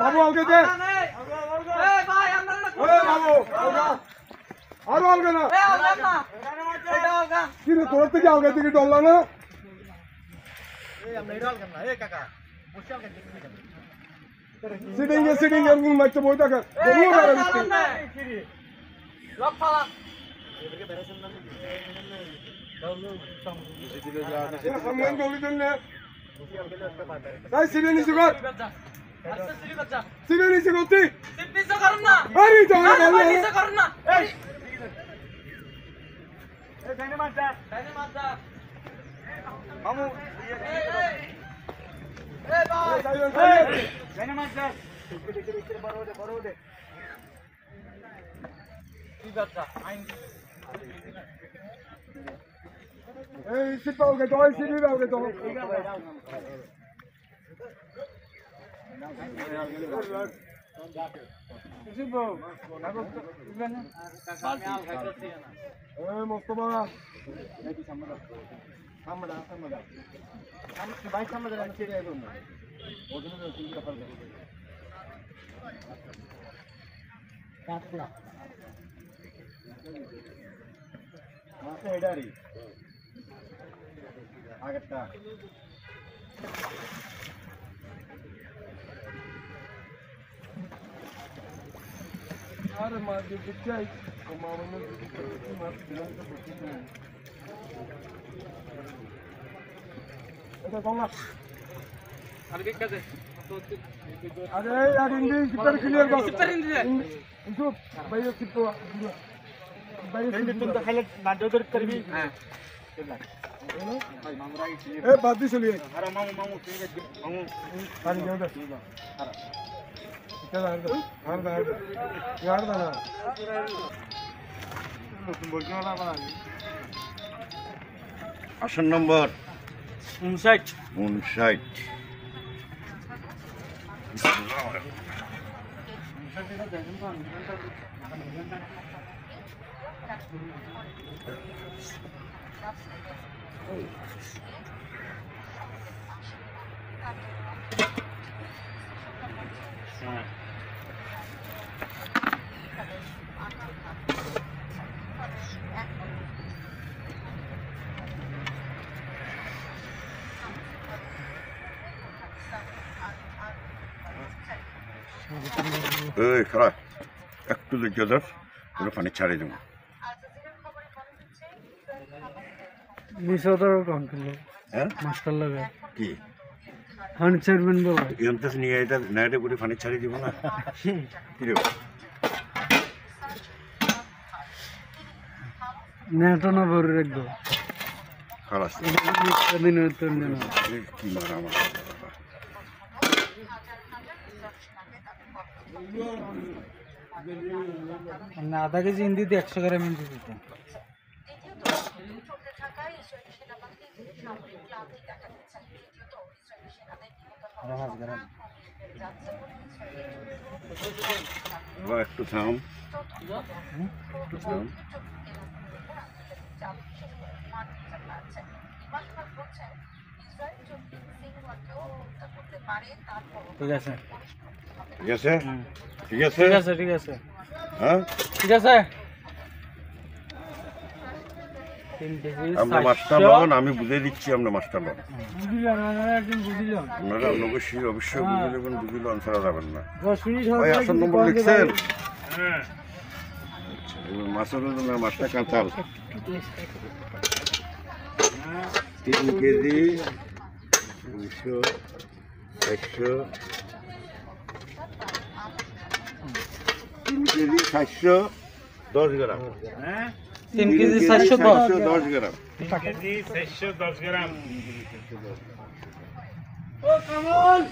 বাবু আলগে দে আরো আলগে না কি রে তোর থেকে আলগে দিকে ডললা না সিটিং এর গুণ মারতে বই টাকা বলুও না লক ফালা সম্মান গলি দেন না তাই সিটিং নিছে কর সিটিং নিছে করতে সিটিং করুন না আরে যাও নিছে করুন না এই ডাইনে মারদা মামু এই ভাই ডাইনে মারদা বড় দে কি কথা আইন এই সিপাও কে তো সিনি দাও কে তো সিপাও এই মোস্তফা এই সামনে আমি ভাই সামনে আমি ছেড়ে আইবো না ওজনে তো চিন্তা করবে কাটলা মাসে এডারি আগেরটা আরে মা দিচ্ছাই ও মা মনে দিচ্ছে মাছ দিলাম তো বুঝিস না এটা কমলা আর কি কাজে আরে আর ইন্দি সিপার ক্লিয়ার কর সিপার ইন্দি ইনসু বাইরে সিপো বাইরে সিপো তো খাইলে নাজর করবি হ্যাঁ ए बात भी सुनिए अरे मामू ठीक है मामू पानी दे दो चल यार ना बोल क्यों ना बना আসন নম্বর 59 এই খারাপ একটু ধৈর্য ধর পুরো পানি ছাড়ে দেবো হ্যাঁ মাস্টার লাগে কি ফানি চেয়ারম্যান বলা এমতাস নিয়ে এটা নাইটে করে পানি ছাড়িয়ে দিব না কি রে নেটো না ভরে রাখবো খালাস দিনের তো না কি মারা আমার আধা কেজি ইন্দিতে 100 গ্রাম ইন্দি দিতে একটু থাম ঠিক আছে ঠিক আছে ঠিক আছে ঠিক আছে ঠিক আছে হ্যাঁ ঠিক আছে আমরা মাস্টার লন আমি বুঝিয়ে দিচ্ছি আমরা মাস্টার লন আপনারা অবশ্যই বুঝে দেবেন বুঝিলে আনসার যাবেন না ভাই আসন নম্বর লিখছেন মাছের জন্য মাছটা কাঁচাল 3 কেজি 200 100 3 কেজি 710 গ্রাম 3 কেজি 710 গ্রাম 3 কেজি 710 গ্রাম ও কামাল